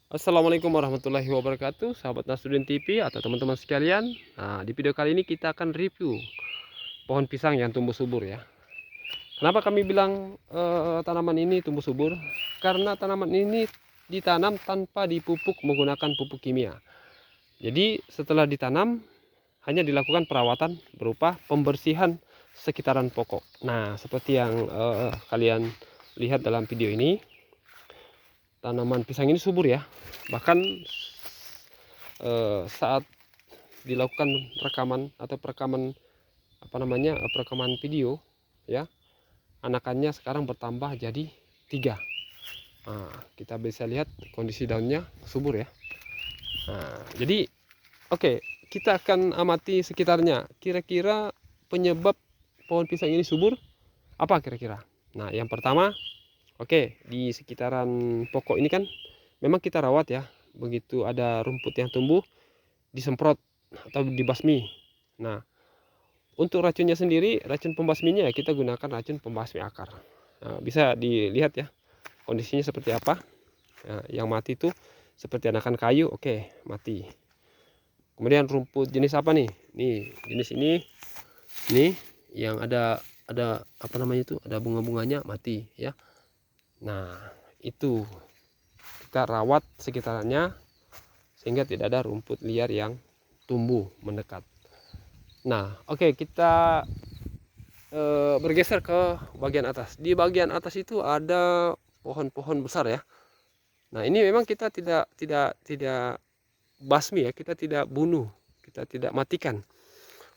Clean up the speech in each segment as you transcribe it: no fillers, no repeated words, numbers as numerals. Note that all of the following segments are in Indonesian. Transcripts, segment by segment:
Assalamualaikum warahmatullahi wabarakatuh, sahabat Nasruddin TV atau teman-teman sekalian. Nah, di video kali ini kita akan review pohon pisang yang tumbuh subur ya. Kenapa kami bilang tanaman ini tumbuh subur? Karena tanaman ini ditanam tanpa dipupuk menggunakan pupuk kimia. Jadi setelah ditanam hanya dilakukan perawatan berupa pembersihan sekitaran pokok. Nah, seperti yang kalian lihat dalam video ini, tanaman pisang ini subur ya. Bahkan saat dilakukan rekaman atau perekaman perekaman video ya, anakannya sekarang bertambah jadi 3. Nah, kita bisa lihat kondisi daunnya subur ya. Nah, jadi oke, kita akan amati sekitarnya, kira-kira penyebab pohon pisang ini subur apa kira-kira. Nah, yang pertama, oke, di sekitaran pokok ini kan memang kita rawat ya, begitu ada rumput yang tumbuh disemprot atau dibasmi. Nah, untuk racunnya sendiri, racun pembasminya ya kita gunakan racun pembasmi akar. Nah, bisa dilihat ya kondisinya seperti apa. Nah, yang mati itu seperti anakan kayu, oke, mati. Kemudian rumput jenis apa nih? Nih, jenis ini yang ada apa namanya itu? Ada bunga-bunganya mati ya. Nah, itu kita rawat sekitarnya sehingga tidak ada rumput liar yang tumbuh mendekat. Nah, oke, kita bergeser ke bagian atas. Di bagian atas itu ada pohon-pohon besar ya. Nah, ini memang kita tidak basmi ya, kita tidak bunuh, kita tidak matikan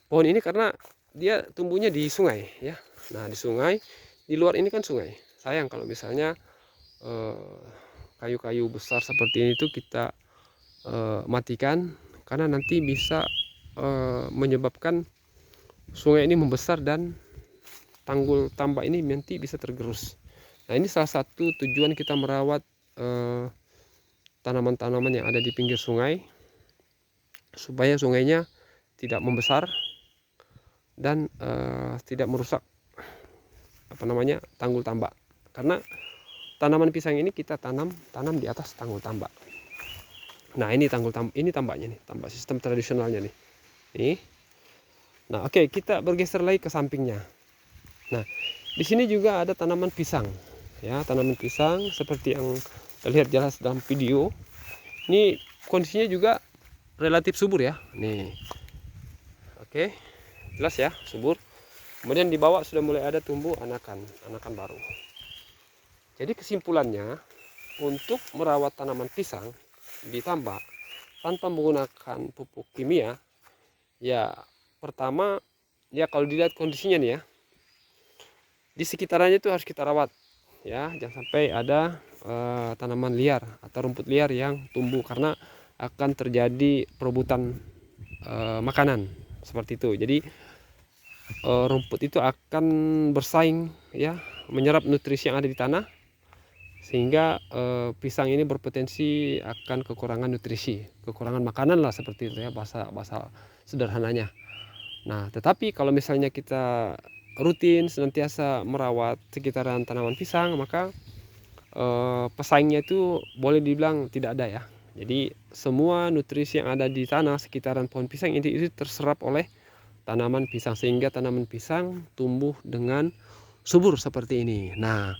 pohon ini karena dia tumbuhnya di sungai ya. Nah, di sungai, di luar ini kan sungai. Sayang kalau misalnya kayu-kayu besar seperti ini tuh kita matikan, karena nanti bisa menyebabkan sungai ini membesar dan tanggul tambak ini nanti bisa tergerus. Nah, ini salah satu tujuan kita merawat tanaman-tanaman yang ada di pinggir sungai, supaya sungainya tidak membesar dan tidak merusak tanggul tambak. Karena tanaman pisang ini kita tanam di atas tanggul tambak. Nah, ini ini tambaknya nih, tambak sistem tradisionalnya nih. Nih. Nah, oke, kita bergeser lagi ke sampingnya. Nah, di sini juga ada tanaman pisang. Ya, tanaman pisang seperti yang terlihat jelas dalam video. Ini kondisinya juga relatif subur ya. Nih. Oke. Jelas ya, subur. Kemudian di bawah sudah mulai ada tumbuh anakan baru. Jadi kesimpulannya, untuk merawat tanaman pisang di tambak tanpa menggunakan pupuk kimia, ya pertama ya kalau dilihat kondisinya nih ya, di sekitarnya itu harus kita rawat ya, jangan sampai ada tanaman liar atau rumput liar yang tumbuh, karena akan terjadi perebutan makanan seperti itu. Jadi rumput itu akan bersaing ya, menyerap nutrisi yang ada di tanah, sehingga pisang ini berpotensi akan kekurangan nutrisi, kekurangan makanan lah, seperti itu ya bahasa sederhananya. Nah, tetapi kalau misalnya kita rutin senantiasa merawat sekitaran tanaman pisang, maka pesaingnya itu boleh dibilang tidak ada ya. Jadi semua nutrisi yang ada di tanah sekitaran pohon pisang ini itu terserap oleh tanaman pisang, sehingga tanaman pisang tumbuh dengan subur seperti ini. Nah,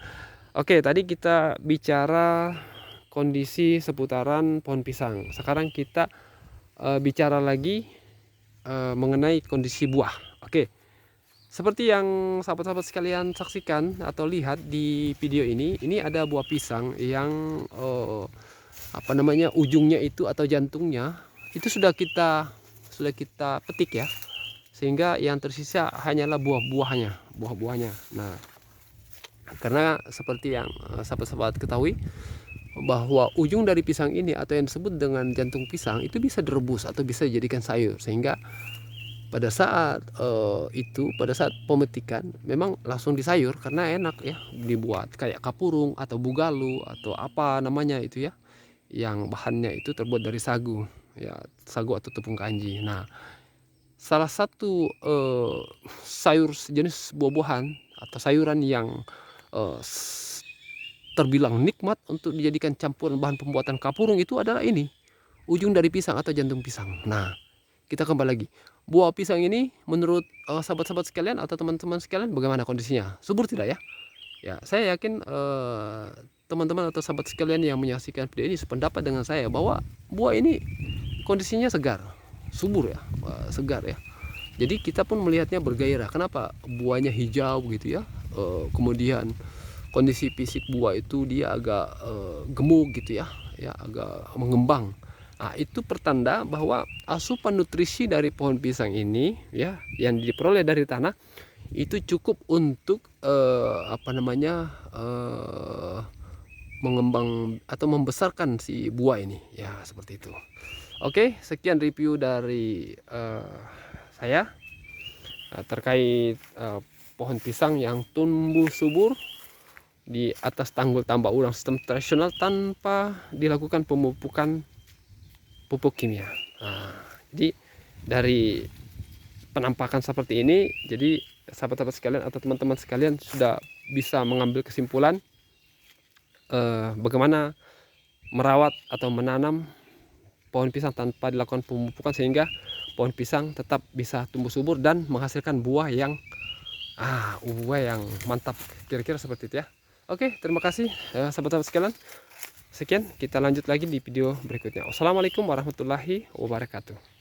oke, tadi kita bicara kondisi seputaran pohon pisang. Sekarang kita bicara lagi mengenai kondisi buah. Oke, seperti yang sahabat-sahabat sekalian saksikan atau lihat di video ini ada buah pisang yang ujungnya itu atau jantungnya itu sudah kita petik ya, sehingga yang tersisa hanyalah buah-buahnya. Nah, karena seperti yang sahabat-sahabat ketahui, bahwa ujung dari pisang ini atau yang disebut dengan jantung pisang itu bisa direbus atau bisa dijadikan sayur, sehingga pada saat pemetikan memang langsung disayur karena enak ya, dibuat kayak kapurung atau bugalu atau apa namanya itu ya, yang bahannya itu terbuat dari sagu ya, sagu atau tepung kanji. Nah, salah satu sayur sejenis buah-buahan atau sayuran yang terbilang nikmat untuk dijadikan campuran bahan pembuatan kapurung itu adalah ini, ujung dari pisang atau jantung pisang. Nah, kita kembali lagi. Buah pisang ini menurut sahabat-sahabat sekalian atau teman-teman sekalian bagaimana kondisinya? Subur tidak ya? Ya, saya yakin teman-teman atau sahabat sekalian yang menyaksikan video ini sependapat dengan saya bahwa buah ini kondisinya segar, subur ya, segar ya. Jadi kita pun melihatnya bergairah. Kenapa? Buahnya hijau gitu ya. Kemudian kondisi fisik buah itu dia agak gemuk gitu ya, agak mengembang. Nah, itu pertanda bahwa asupan nutrisi dari pohon pisang ini ya yang diperoleh dari tanah itu cukup untuk mengembang atau membesarkan si buah ini ya, seperti itu. Oke, sekian review dari saya terkait pohon pisang yang tumbuh subur di atas tanggul tambak udang sistem tradisional tanpa dilakukan pemupukan pupuk kimia. Nah, jadi dari penampakan seperti ini, jadi sahabat-sahabat sekalian atau teman-teman sekalian sudah bisa mengambil kesimpulan bagaimana merawat atau menanam pohon pisang tanpa dilakukan pemupukan sehingga pohon pisang tetap bisa tumbuh subur dan menghasilkan buah yang mantap, kira-kira seperti itu ya. Oke, terima kasih sahabat-sahabat sekalian. Sekian, kita lanjut lagi di video berikutnya. Wassalamualaikum warahmatullahi wabarakatuh.